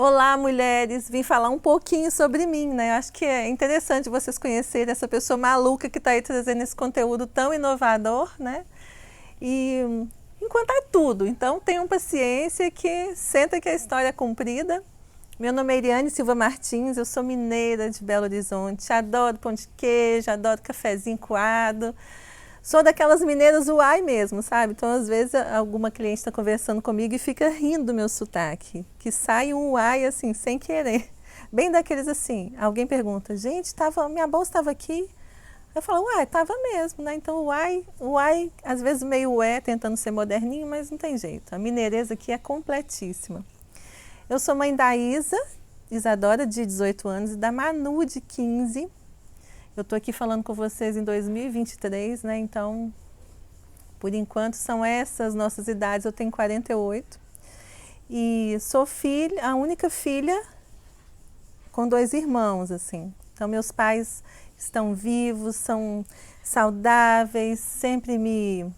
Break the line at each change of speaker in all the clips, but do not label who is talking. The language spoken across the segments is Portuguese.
Olá, mulheres! Vim falar um pouquinho sobre mim, né? Acho que é interessante vocês conhecerem essa pessoa maluca que está aí trazendo esse conteúdo tão inovador, né? E contar tudo. Então, tenham paciência que senta que a história é comprida. Meu nome é Iriane Silva Martins, eu sou mineira de Belo Horizonte. Adoro pão de queijo, adoro cafezinho coado. Sou daquelas mineiras uai mesmo, sabe? Então, às vezes, alguma cliente está conversando comigo e fica rindo do meu sotaque. Que sai um uai, assim, sem querer. Bem daqueles assim, alguém pergunta, gente, minha bolsa estava aqui? Eu falo, uai, estava mesmo, né? Então, uai, às vezes meio ué, tentando ser moderninho, mas não tem jeito. A mineireza aqui é completíssima. Eu sou mãe da Isadora, de 18 anos, e da Manu, de 15. Eu estou aqui falando com vocês em 2023, né? Então, por enquanto, são essas nossas idades. Eu tenho 48. E sou filha, a única filha com 2 irmãos, assim. Então, meus pais estão vivos, são saudáveis, sempre me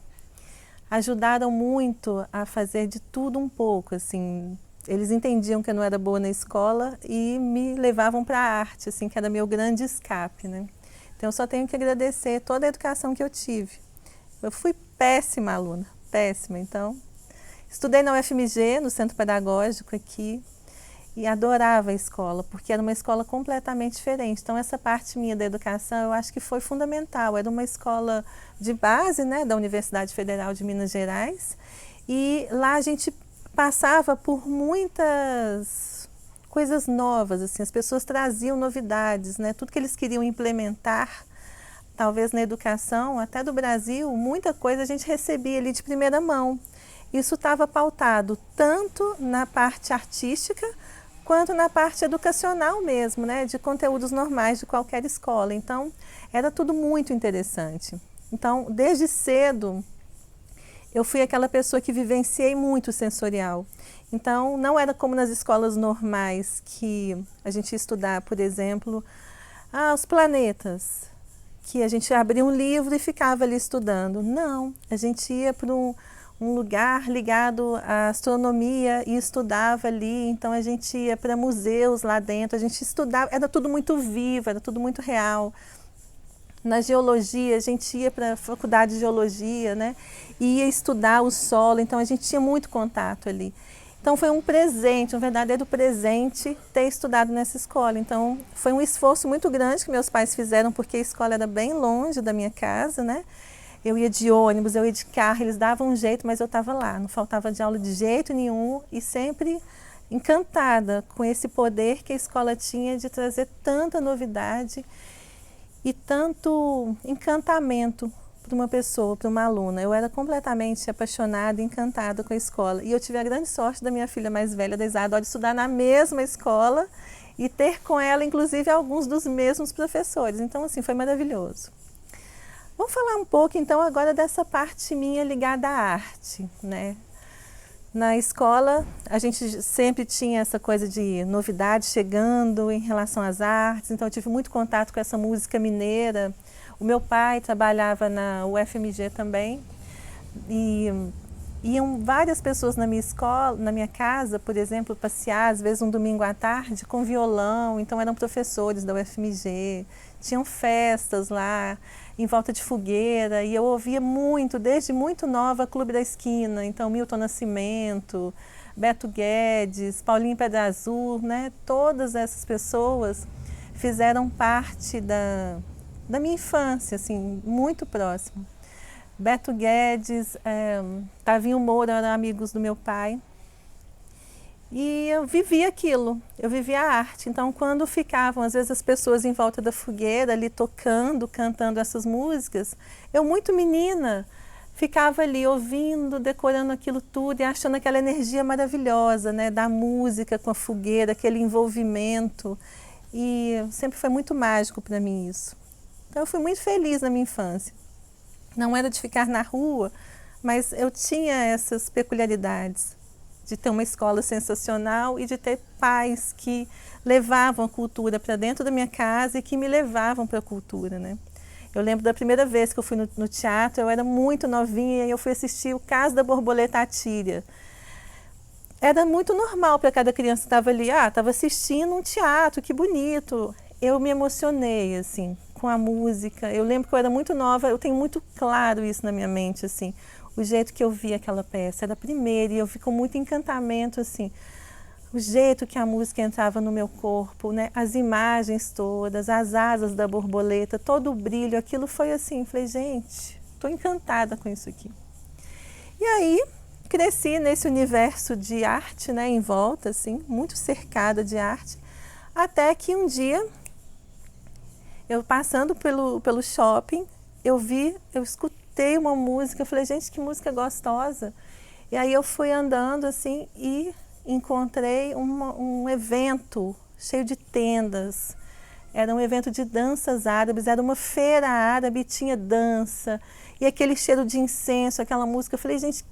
ajudaram muito a fazer de tudo um pouco, assim. Eles entendiam que eu não era boa na escola e me levavam para a arte, assim, que era meu grande escape, né? Então, eu só tenho que agradecer toda a educação que eu tive. Eu fui péssima aluna, péssima. Então, estudei na UFMG, no Centro Pedagógico aqui, e adorava a escola, porque era uma escola completamente diferente. Então, essa parte minha da educação, eu acho que foi fundamental. Era uma escola de base, né, da Universidade Federal de Minas Gerais, e lá a gente passava por muitas coisas novas, assim, as pessoas traziam novidades, né, tudo que eles queriam implementar, talvez na educação, até do Brasil, muita coisa a gente recebia ali de primeira mão. Isso estava pautado tanto na parte artística, quanto na parte educacional mesmo, né, de conteúdos normais de qualquer escola. Então, era tudo muito interessante. Então, desde cedo, eu fui aquela pessoa que vivenciei muito o sensorial. Então, não era como nas escolas normais, que a gente ia estudar, por exemplo, os planetas, que a gente abria um livro e ficava ali estudando. Não, a gente ia para um lugar ligado à astronomia e estudava ali, então a gente ia para museus lá dentro, a gente estudava, era tudo muito vivo, era tudo muito real. Na geologia, a gente ia para a faculdade de geologia, né? E ia estudar o solo, então a gente tinha muito contato ali. Então foi um presente, um verdadeiro presente ter estudado nessa escola. Então foi um esforço muito grande que meus pais fizeram, porque a escola era bem longe da minha casa, né? Eu ia de ônibus, eu ia de carro, eles davam um jeito, mas eu estava lá. Não faltava de aula de jeito nenhum e sempre encantada com esse poder que a escola tinha de trazer tanta novidade e tanto encantamento para uma pessoa, para uma aluna. Eu era completamente apaixonada, encantada com a escola. E eu tive a grande sorte da minha filha mais velha, da Isadora, de estudar na mesma escola e ter com ela, inclusive, alguns dos mesmos professores. Então, assim, foi maravilhoso. Vamos falar um pouco, então, agora dessa parte minha ligada à arte, né? Na escola, a gente sempre tinha essa coisa de novidade chegando em relação às artes, então eu tive muito contato com essa música mineira. O meu pai trabalhava na UFMG também e iam várias pessoas na minha escola, na minha casa, por exemplo, passear, às vezes um domingo à tarde, com violão, então eram professores da UFMG, tinham festas lá, em volta de fogueira, e eu ouvia muito, desde muito nova, Clube da Esquina, então Milton Nascimento, Beto Guedes, Paulinho Pedra Azul, né? Todas essas pessoas fizeram parte da minha infância, assim, muito próxima. Beto Guedes, Tavinho Moura eram amigos do meu pai. E eu vivia aquilo, eu vivia a arte. Então, quando ficavam, às vezes, as pessoas em volta da fogueira, ali tocando, cantando essas músicas, eu, muito menina, ficava ali ouvindo, decorando aquilo tudo e achando aquela energia maravilhosa, né, da música com a fogueira, aquele envolvimento. E sempre foi muito mágico para mim isso. Então, eu fui muito feliz na minha infância. Não era de ficar na rua, mas eu tinha essas peculiaridades de ter uma escola sensacional e de ter pais que levavam a cultura para dentro da minha casa e que me levavam para a cultura, né? Eu lembro da primeira vez que eu fui no teatro, eu era muito novinha e eu fui assistir O Caso da Borboleta Atília. era muito normal para cada criança que estava ali. Ah, estava assistindo um teatro, que bonito. Eu me emocionei, assim, com a música. Eu lembro que eu era muito nova, eu tenho muito claro isso na minha mente, assim. O jeito que eu vi aquela peça, era a primeira, e eu vi com muito encantamento, assim. O jeito que a música entrava no meu corpo, né? As imagens todas, as asas da borboleta, todo o brilho, aquilo foi assim, falei, gente, estou encantada com isso aqui. E aí, cresci nesse universo de arte, né, em volta, assim, muito cercada de arte, até que um dia, eu passando pelo shopping, eu escutei uma música, eu falei, gente, que música gostosa. E aí eu fui andando, assim, e encontrei um evento cheio de tendas. Era um evento de danças árabes, era uma feira árabe, tinha dança, e aquele cheiro de incenso, aquela música. Eu falei, gente,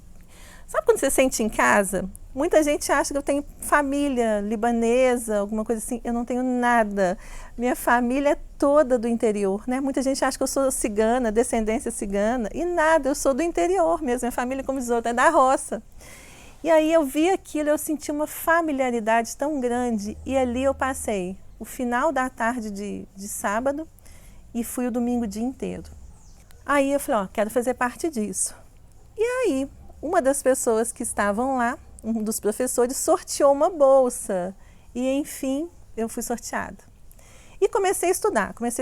sabe quando você sente em casa? Muita gente acha que eu tenho família libanesa, alguma coisa assim. Eu não tenho nada. Minha família é toda do interior, né? Muita gente acha que eu sou cigana, descendência cigana, e nada, eu sou do interior mesmo. Minha família, como diz outra, é da roça. E aí eu vi aquilo, eu senti uma familiaridade tão grande, e ali eu passei o final da tarde de sábado e fui o domingo o dia inteiro. Aí eu falei, ó, quero fazer parte disso. E aí, uma das pessoas que estavam lá, um dos professores, sorteou uma bolsa. E, enfim, eu fui sorteada. E comecei a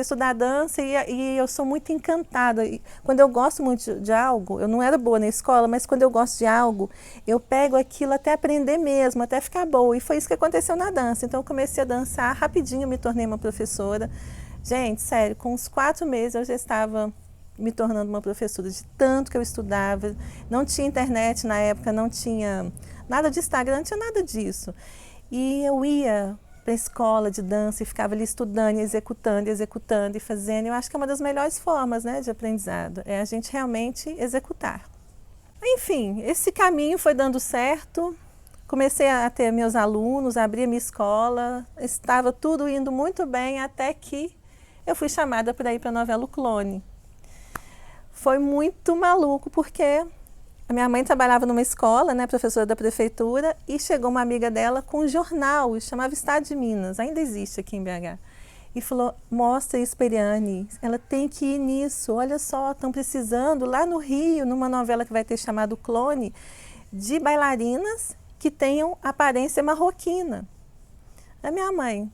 estudar dança e eu sou muito encantada. E quando eu gosto muito de algo, eu não era boa na escola, mas quando eu gosto de algo, eu pego aquilo até aprender mesmo, até ficar boa. E foi isso que aconteceu na dança. Então eu comecei a dançar, rapidinho me tornei uma professora. Gente, sério, com uns 4 meses eu já estava me tornando uma professora, de tanto que eu estudava. Não tinha internet na época, não tinha nada de Instagram, não tinha nada disso. E eu ia para a escola de dança e ficava ali estudando, executando e fazendo. Eu acho que é uma das melhores formas, né, de aprendizado, é a gente realmente executar. Enfim, esse caminho foi dando certo, comecei a ter meus alunos, abri a minha escola, estava tudo indo muito bem até que eu fui chamada para ir para a novela O Clone. Foi muito maluco porque a minha mãe trabalhava numa escola, né, professora da prefeitura, e chegou uma amiga dela com um jornal, chamava Estado de Minas, ainda existe aqui em BH. E falou, mostra isso para Eliane, ela tem que ir nisso, olha só, estão precisando lá no Rio, numa novela que vai ter chamado Clone, de bailarinas que tenham aparência marroquina. A minha mãe,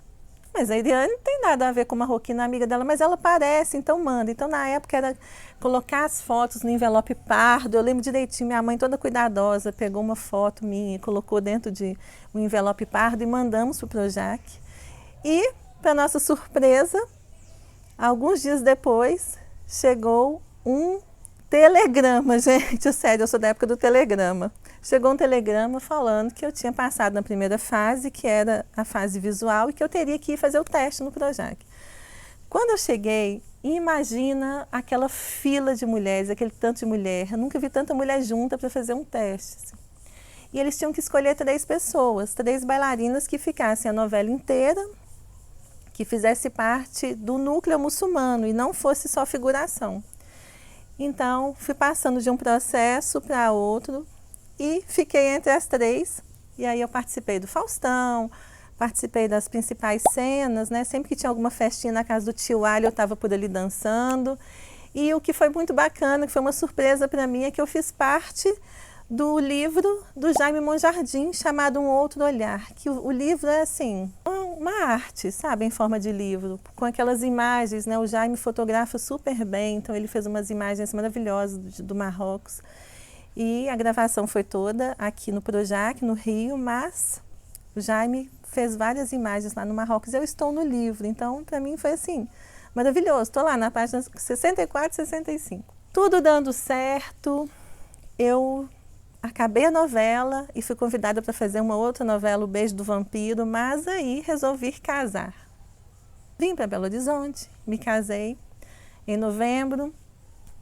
mas a Eliane não tem nada a ver com marroquina, amiga dela, mas ela parece, então manda. Então na época era colocar as fotos no envelope pardo, eu lembro direitinho, minha mãe toda cuidadosa, pegou uma foto minha, colocou dentro de um envelope pardo e mandamos para o Projac. E, para nossa surpresa, alguns dias depois, chegou um telegrama, gente, sério, eu sou da época do telegrama. Chegou um telegrama falando que eu tinha passado na primeira fase, que era a fase visual, e que eu teria que ir fazer o teste no Projac. Quando eu cheguei, imagina aquela fila de mulheres, aquele tanto de mulher. Eu nunca vi tanta mulher junta para fazer um teste. Assim. E eles tinham que escolher 3 pessoas, 3 bailarinas que ficassem a novela inteira, que fizesse parte do núcleo muçulmano e não fosse só figuração. Então, fui passando de um processo para outro e fiquei entre as 3. E aí eu participei do Faustão, participei das principais cenas, né? Sempre que tinha alguma festinha na casa do tio Ali, eu estava por ali dançando. E o que foi muito bacana, que foi uma surpresa para mim, é que eu fiz parte do livro do Jaime Monjardim, chamado Um Outro Olhar. Que o livro é assim, uma arte, sabe, em forma de livro, com aquelas imagens, né? O Jaime fotografa super bem, então ele fez umas imagens maravilhosas do Marrocos. E a gravação foi toda aqui no Projac, no Rio, mas o Jaime fez várias imagens lá no Marrocos. Eu estou no livro, então para mim foi assim, maravilhoso. Estou lá na página 64 e 65. Tudo dando certo, eu acabei a novela e fui convidada para fazer uma outra novela, O Beijo do Vampiro, mas aí resolvi casar. Vim para Belo Horizonte, me casei em novembro,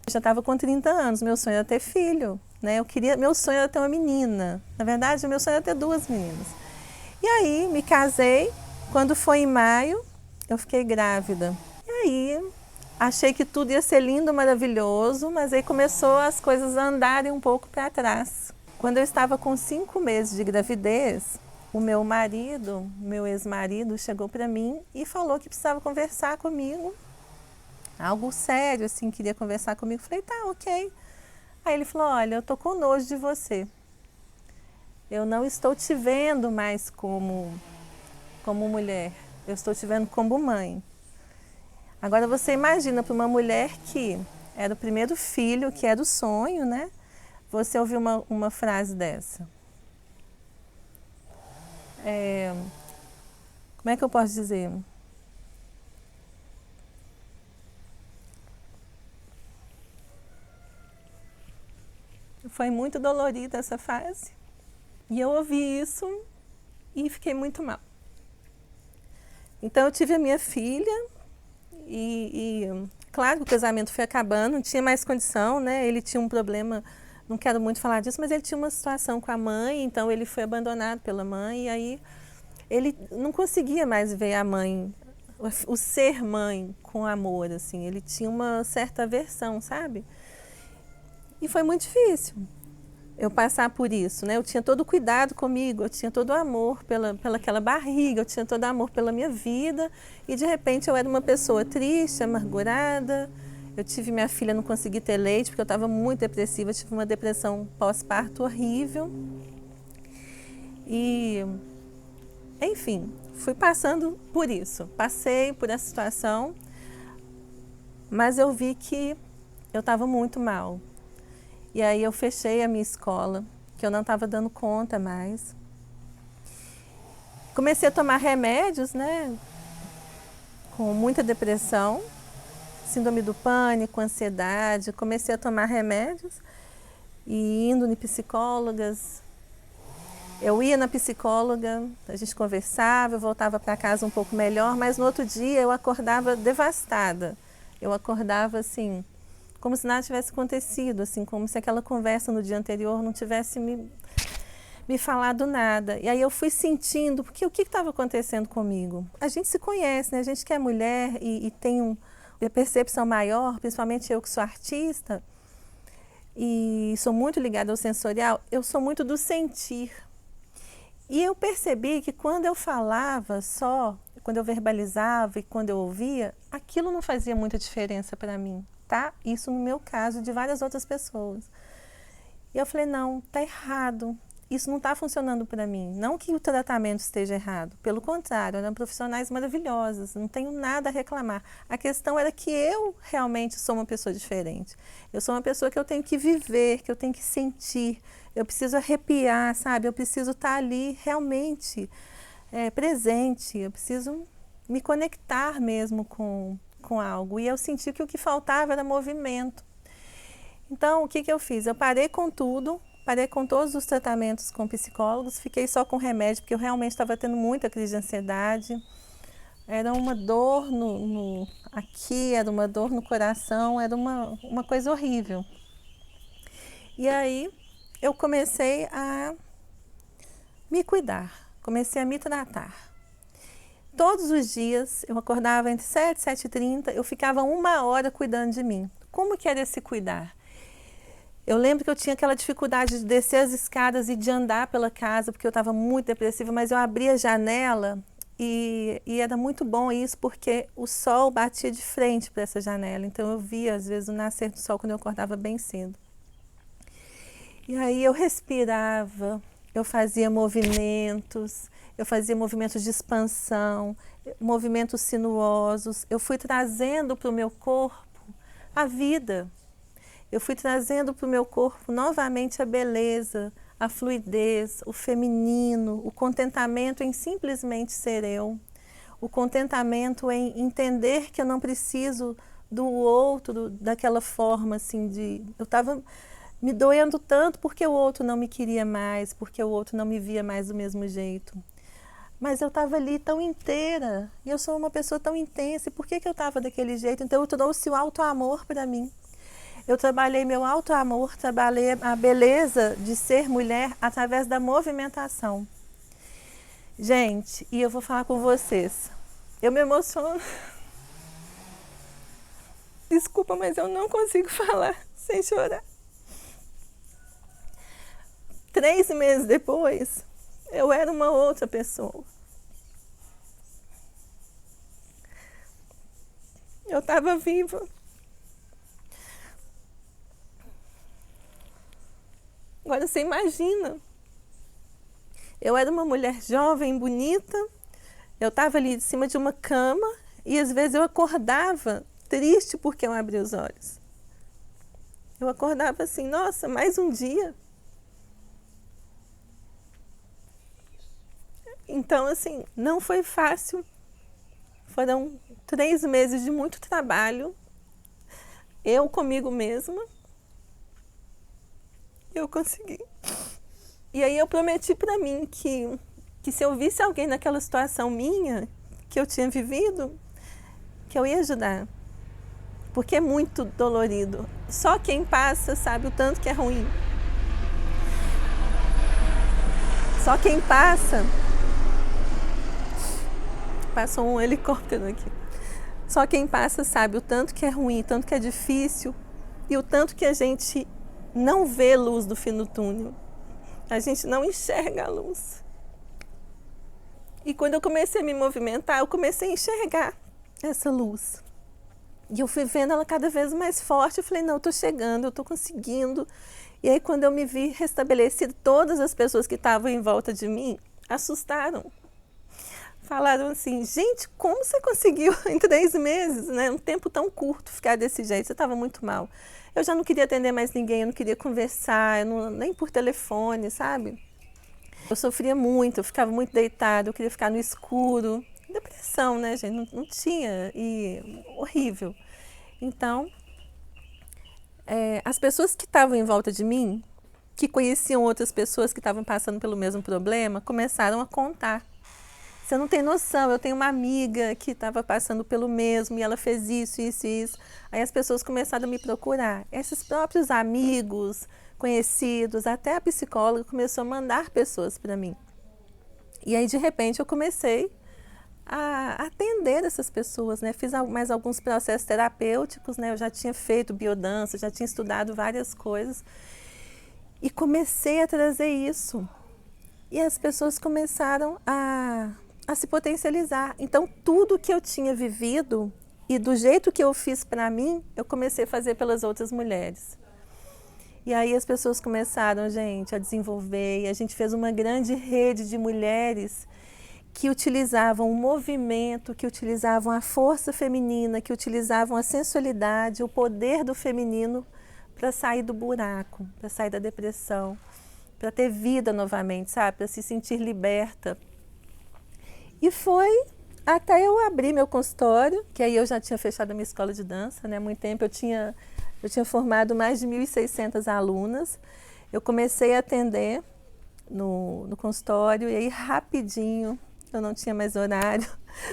eu já estava com 30 anos, meu sonho era ter filho, né? Meu sonho era ter uma menina, na verdade, meu sonho era ter 2 meninas. E aí, me casei, quando foi em maio, eu fiquei grávida. E aí, achei que tudo ia ser lindo, maravilhoso, mas aí começou as coisas a andarem um pouco para trás. Quando eu estava com 5 meses de gravidez, o meu marido, meu ex-marido, chegou para mim e falou que precisava conversar comigo. Algo sério, assim, queria conversar comigo. Falei, tá, ok. Aí ele falou, olha, eu tô com nojo de você. Eu não estou te vendo mais como mulher. Eu estou te vendo como mãe. Agora você imagina para uma mulher que era o primeiro filho, que era o sonho, né? Você ouvir uma frase dessa. Como é que eu posso dizer? Foi muito dolorida essa fase. E eu ouvi isso e fiquei muito mal. Então eu tive a minha filha e claro que o casamento foi acabando, não tinha mais condição, né? Ele tinha um problema, não quero muito falar disso, mas ele tinha uma situação com a mãe, então ele foi abandonado pela mãe e aí ele não conseguia mais ver a mãe, o ser mãe com amor, assim. Ele tinha uma certa aversão, sabe? E foi muito difícil eu passar por isso, né? Eu tinha todo o cuidado comigo, eu tinha todo o amor pela aquela barriga, eu tinha todo o amor pela minha vida e de repente eu era uma pessoa triste, amargurada. Eu tive minha filha, não consegui ter leite porque eu estava muito depressiva, eu tive uma depressão pós-parto horrível. E, enfim, fui passando por isso, passei por essa situação, mas eu vi que eu estava muito mal. E aí eu fechei a minha escola, que eu não estava dando conta mais. Comecei a tomar remédios, né? Com muita depressão, síndrome do pânico, ansiedade. Comecei a tomar remédios e indo em psicólogas. Eu ia na psicóloga, a gente conversava, eu voltava para casa um pouco melhor, mas no outro dia eu acordava devastada. Eu acordava assim, como se nada tivesse acontecido, assim, como se aquela conversa no dia anterior não tivesse me falado nada. E aí eu fui sentindo, porque o que estava acontecendo comigo? A gente se conhece, né? A gente que é mulher e tem uma percepção maior, principalmente eu que sou artista, e sou muito ligada ao sensorial, eu sou muito do sentir. E eu percebi que quando eu falava só, quando eu verbalizava e quando eu ouvia, aquilo não fazia muita diferença para mim. Tá? Isso no meu caso, de várias outras pessoas. E eu falei, não, tá errado. Isso não está funcionando para mim. Não que o tratamento esteja errado. Pelo contrário, eram profissionais maravilhosos. Não tenho nada a reclamar. A questão era que eu realmente sou uma pessoa diferente. Eu sou uma pessoa que eu tenho que viver, que eu tenho que sentir. Eu preciso arrepiar, sabe? Eu preciso estar ali realmente presente. Eu preciso me conectar mesmo com algo. E eu senti que o que faltava era movimento. Então, o que eu fiz? Eu parei com tudo, parei com todos os tratamentos com psicólogos, fiquei só com remédio, porque eu realmente estava tendo muita crise de ansiedade. Era uma dor aqui, era uma dor no coração, era uma coisa horrível. E aí, eu comecei a me cuidar, comecei a me tratar. Todos os dias, eu acordava entre 7 e 7h30, eu ficava 1 hora cuidando de mim. Como que era esse cuidar? Eu lembro que eu tinha aquela dificuldade de descer as escadas e de andar pela casa, porque eu estava muito depressiva, mas eu abria a janela e era muito bom isso, porque o sol batia de frente para essa janela. Então eu via, às vezes, o nascer do sol quando eu acordava bem cedo. E aí eu respirava, eu fazia movimentos de expansão, movimentos sinuosos. Eu fui trazendo para o meu corpo a vida. Eu fui trazendo para o meu corpo novamente a beleza, a fluidez, o feminino, o contentamento em simplesmente ser eu. O contentamento em entender que eu não preciso do outro daquela forma assim de... Eu estava me doendo tanto porque o outro não me queria mais, porque o outro não me via mais do mesmo jeito. Mas eu estava ali tão inteira, e eu sou uma pessoa tão intensa, e por que eu estava daquele jeito? Então eu trouxe o auto-amor para mim. Eu trabalhei meu auto-amor, trabalhei a beleza de ser mulher através da movimentação. Gente, e eu vou falar com vocês, eu me emociono. Desculpa, mas eu não consigo falar sem chorar. 3 meses depois, eu era uma outra pessoa. Eu estava viva. Agora você imagina, eu era uma mulher jovem, bonita, eu estava ali de cima de uma cama e às vezes eu acordava triste porque eu abri os olhos. Eu acordava assim, nossa, mais um dia. Então, assim, não foi fácil. Foram 3 meses de muito trabalho. Eu comigo mesma. Eu consegui. E aí eu prometi para mim que se eu visse alguém naquela situação minha, que eu tinha vivido, que eu ia ajudar. Porque é muito dolorido. Só quem passa sabe o tanto que é ruim. Só quem passa... Passou um helicóptero aqui. Só quem passa sabe o tanto que é ruim, o tanto que é difícil e o tanto que a gente não vê luz do fim do túnel. A gente não enxerga a luz. E quando eu comecei a me movimentar, eu comecei a enxergar essa luz. E eu fui vendo ela cada vez mais forte. Eu falei, não, eu tô chegando, eu tô conseguindo. E aí quando eu me vi restabelecida, todas as pessoas que estavam em volta de mim assustaram. Falaram assim, gente, como você conseguiu em 3 meses, né? Um tempo tão curto ficar desse jeito, você estava muito mal. Eu já não queria atender mais ninguém, eu não queria conversar, nem por telefone, sabe? Eu sofria muito, eu ficava muito deitada, eu queria ficar no escuro. Depressão, né, gente? Não tinha, e horrível. Então, as pessoas que estavam em volta de mim, que conheciam outras pessoas que estavam passando pelo mesmo problema, começaram a contar. Você não tem noção, eu tenho uma amiga que estava passando pelo mesmo e ela fez isso, isso e isso. Aí as pessoas começaram a me procurar. Esses próprios amigos, conhecidos, até a psicóloga começou a mandar pessoas para mim. E aí, de repente, eu comecei a atender essas pessoas, né? Fiz mais alguns processos terapêuticos, né? Eu já tinha feito biodança, já tinha estudado várias coisas. E comecei a trazer isso. E as pessoas começaram a se potencializar. Então, tudo que eu tinha vivido e do jeito que eu fiz para mim, eu comecei a fazer pelas outras mulheres. E aí as pessoas começaram, gente, a desenvolver, e a gente fez uma grande rede de mulheres que utilizavam o movimento, que utilizavam a força feminina, que utilizavam a sensualidade, o poder do feminino para sair do buraco, para sair da depressão, para ter vida novamente, sabe? Para se sentir liberta. E foi até eu abrir meu consultório, que aí eu já tinha fechado a minha escola de dança, né? Há muito tempo eu tinha formado mais de 1.600 alunas. Eu comecei a atender no consultório e aí rapidinho, eu não tinha mais horário.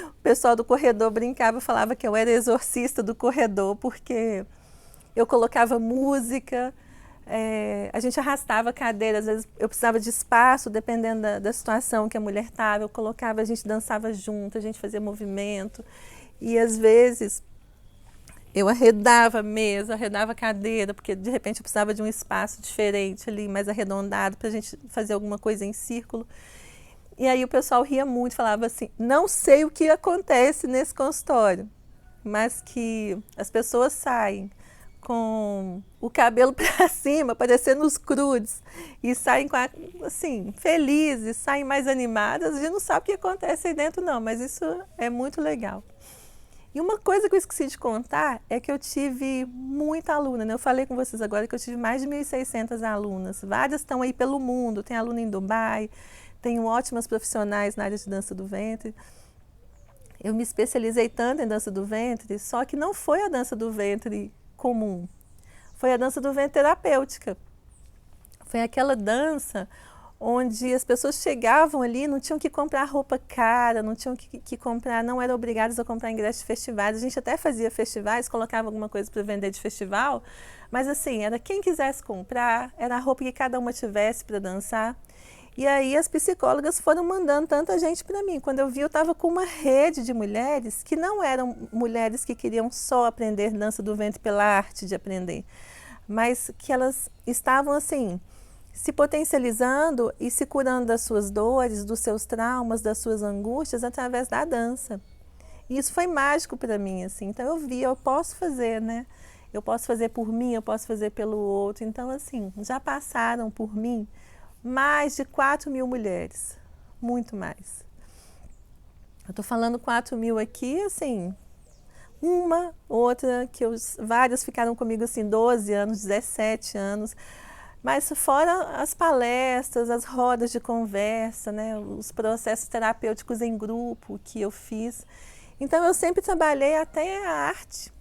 O pessoal do corredor brincava, falava que eu era exorcista do corredor, porque eu colocava música, a gente arrastava a cadeira, às vezes eu precisava de espaço, dependendo da situação que a mulher estava, eu colocava, a gente dançava junto, a gente fazia movimento, e às vezes eu arredava a mesa, arredava a cadeira, porque de repente eu precisava de um espaço diferente ali, mais arredondado, para a gente fazer alguma coisa em círculo. E aí o pessoal ria muito, falava assim, não sei o que acontece nesse consultório, mas que as pessoas saem com o cabelo para cima, parecendo os crudes, e saem assim, felizes, saem mais animadas. A gente não sabe o que acontece aí dentro não, mas isso é muito legal. E uma coisa que eu esqueci de contar é que eu tive muita aluna, né? Eu falei com vocês agora que eu tive mais de 1.600 alunas, várias estão aí pelo mundo, tem aluna em Dubai, tenho ótimas profissionais na área de dança do ventre. Eu me especializei tanto em dança do ventre, só que não foi a dança do ventre comum, foi a dança do ventre terapêutica. Foi aquela dança onde as pessoas chegavam ali, não tinham que comprar roupa cara, não tinham que comprar, não eram obrigadas a comprar ingresso de festivais. A gente até fazia festivais, colocava alguma coisa para vender de festival, mas assim, era quem quisesse comprar, era a roupa que cada uma tivesse para dançar. E aí as psicólogas foram mandando tanta gente para mim. Quando eu vi, eu estava com uma rede de mulheres que não eram mulheres que queriam só aprender dança do ventre pela arte de aprender, mas que elas estavam assim, se potencializando e se curando das suas dores, dos seus traumas, das suas angústias através da dança. E isso foi mágico para mim, assim. Então eu vi, eu posso fazer, né? Eu posso fazer por mim, eu posso fazer pelo outro. Então, assim, já passaram por mim mais de 4.000 mulheres, muito mais. Eu estou falando 4.000 aqui, assim, uma, outra, várias ficaram comigo assim 12 anos, 17 anos, mas fora as palestras, as rodas de conversa, né, os processos terapêuticos em grupo que eu fiz. Então eu sempre trabalhei até a arte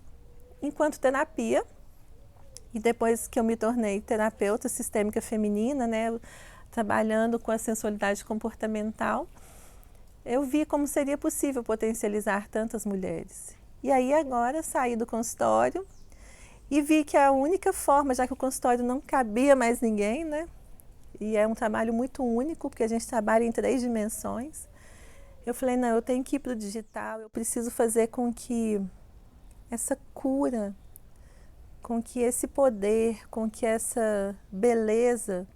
enquanto terapia, e depois que eu me tornei terapeuta sistêmica feminina, né, trabalhando com a sensualidade comportamental, eu vi como seria possível potencializar tantas mulheres. E aí agora saí do consultório e vi que a única forma, já que o consultório não cabia mais ninguém, né? E é um trabalho muito único, porque a gente trabalha em 3 dimensões. Eu falei, não, eu tenho que ir para o digital, eu preciso fazer com que essa cura, com que esse poder, com que essa beleza,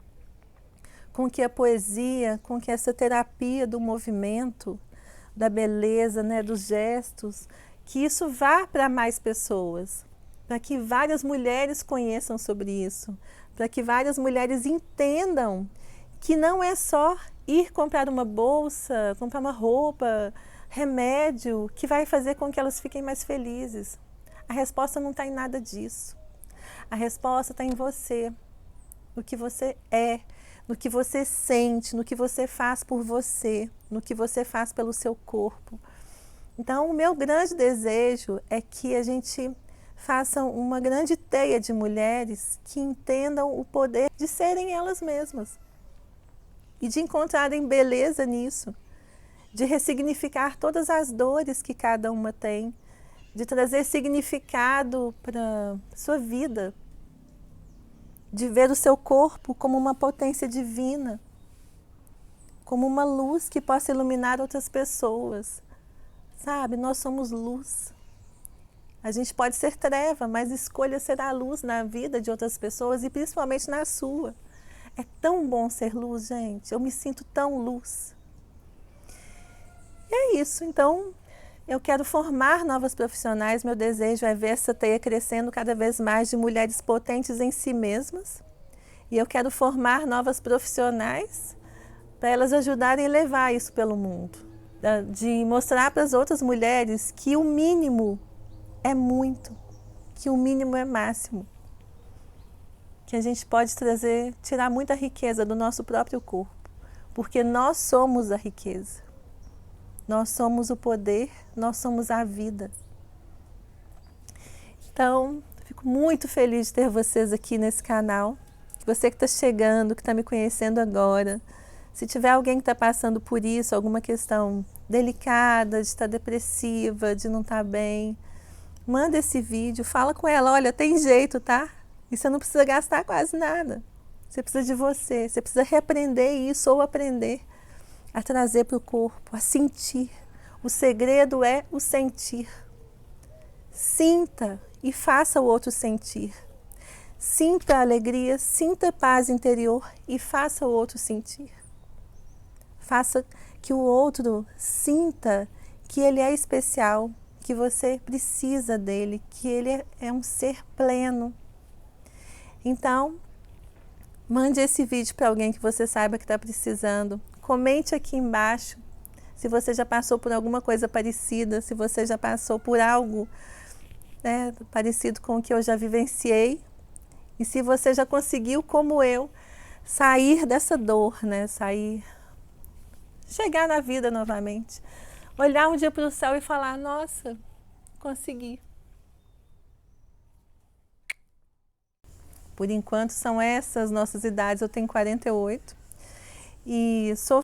com que a poesia, com que essa terapia do movimento, da beleza, né, dos gestos, que isso vá para mais pessoas, para que várias mulheres conheçam sobre isso, para que várias mulheres entendam que não é só ir comprar uma bolsa, comprar uma roupa, remédio, que vai fazer com que elas fiquem mais felizes. A resposta não está em nada disso. A resposta está em você, no que você é, no que você sente, no que você faz por você, no que você faz pelo seu corpo. Então, o meu grande desejo é que a gente faça uma grande teia de mulheres que entendam o poder de serem elas mesmas e de encontrarem beleza nisso, de ressignificar todas as dores que cada uma tem, de trazer significado para a sua vida, de ver o seu corpo como uma potência divina, como uma luz que possa iluminar outras pessoas. Sabe, nós somos luz. A gente pode ser treva, mas escolha ser a luz na vida de outras pessoas e principalmente na sua. É tão bom ser luz, gente. Eu me sinto tão luz. E é isso. Então, eu quero formar novas profissionais. Meu desejo é ver essa teia crescendo cada vez mais de mulheres potentes em si mesmas. E eu quero formar novas profissionais para elas ajudarem a levar isso pelo mundo. De mostrar para as outras mulheres que o mínimo é muito, que o mínimo é máximo, que a gente pode tirar muita riqueza do nosso próprio corpo, porque nós somos a riqueza, nós somos o poder, nós somos a vida. Então, fico muito feliz de ter vocês aqui nesse canal, você que está chegando, que está me conhecendo agora. Se tiver alguém que está passando por isso, alguma questão delicada, de estar depressiva, de não estar bem, manda esse vídeo, fala com ela, olha, tem jeito, tá? E você não precisa gastar quase nada. Você precisa de você precisa reaprender isso ou aprender a trazer para o corpo, a sentir. O segredo é o sentir. Sinta e faça o outro sentir. Sinta a alegria, sinta a paz interior e faça o outro sentir. Faça que o outro sinta que ele é especial, que você precisa dele, que ele é um ser pleno. Então, mande esse vídeo para alguém que você saiba que está precisando. Comente aqui embaixo se você já passou por alguma coisa parecida, se você já passou por algo, né, parecido com o que eu já vivenciei. E se você já conseguiu, como eu, sair dessa dor, né, chegar na vida novamente. Olhar um dia para o céu e falar, nossa, consegui. Por enquanto são essas nossas idades, eu tenho 48 e sou